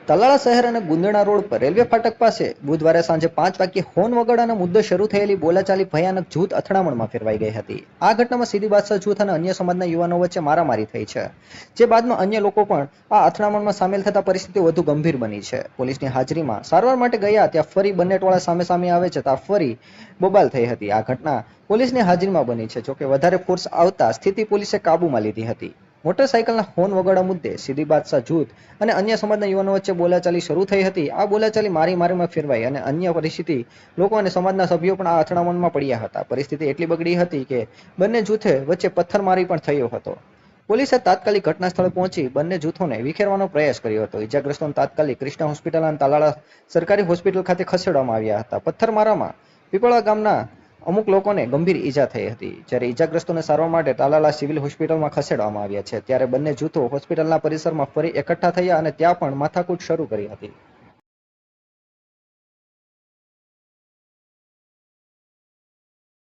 તલાળા શહેર અને ગુંદણા રોડ પર રેલવે ફાટક પાસે બુધવારે સાંજે 5 વાગ્યે હોર્ન વગાડવાના મુદ્દે શરૂ થયેલી બોલાચાલી ભયાનક જૂથ અથડામણમાં ફેરવાઈ ગઈ હતી. આ ઘટનામાં સીધી બાદશાહ જૂથ અને અન્ય સમાજના યુવાનો વચ્ચે મારામારી થઈ છે, જે બાદમાં અન્ય લોકો પણ આ અથડામણમાં સામેલ થતા પરિસ્થિતિ વધુ ગંભીર બની છે. પોલીસની હાજરીમાં સારવાર માટે ગયા ત્યાં ફરી બંને ટોળા સામે સામે આવે છે ત્યાં ફરી બબાલ થઈ હતી. આ ઘટના પોલીસની હાજરીમાં બની છે, જોકે વધારે ફોર્સ આવતા સ્થિતિ પોલીસે કાબૂમાં લીધી હતી. મોટરસાયકલના હોર્ન વગાડવા મુદ્દે સીધી બાદશાહ જૂથ અને અન્ય સમાજના યુવાનો વચ્ચે બોલાચાલી શરૂ થઈ હતી. આ બોલાચાલી મારીમાં ફેરવાઈ અને અન્ય પરિસ્થિતિ લોકો અને સમાજના સભ્યો પણ આ અથડામણમાં પડ્યા હતા. પરિસ્થિતિ એટલી બગડી હતી કે બંને જૂથે વચ્ચે પથ્થરમારી પણ થયો હતો. પોલીસે તાત્કાલિક ઘટના સ્થળે પહોંચી બંને જૂથોને વિખેરવાનો પ્રયાસ કર્યો હતો. ઇજાગ્રસ્તોને તાત્કાલિક કૃષ્ણા હોસ્પિટલ અને તાલાળા સરકારી હોસ્પિટલ ખાતે ખસેડવામાં આવ્યા હતા. પથ્થરમારામાં પીપળા ગામના અમુક લોકોને ગંભીર ઈજા થઈ હતી, જ્યારે ઈજાગ્રસ્તોને સારવાર માટે તાલાળા સિવિલ હોસ્પિટલમાં ખસેડવામાં આવ્યા છે. ત્યારે બંને જૂથો હોસ્પિટલના પરિસરમાં ફરી એકઠા થયા અને ત્યાં પણ માથાકૂટ શરૂ કરી હતી.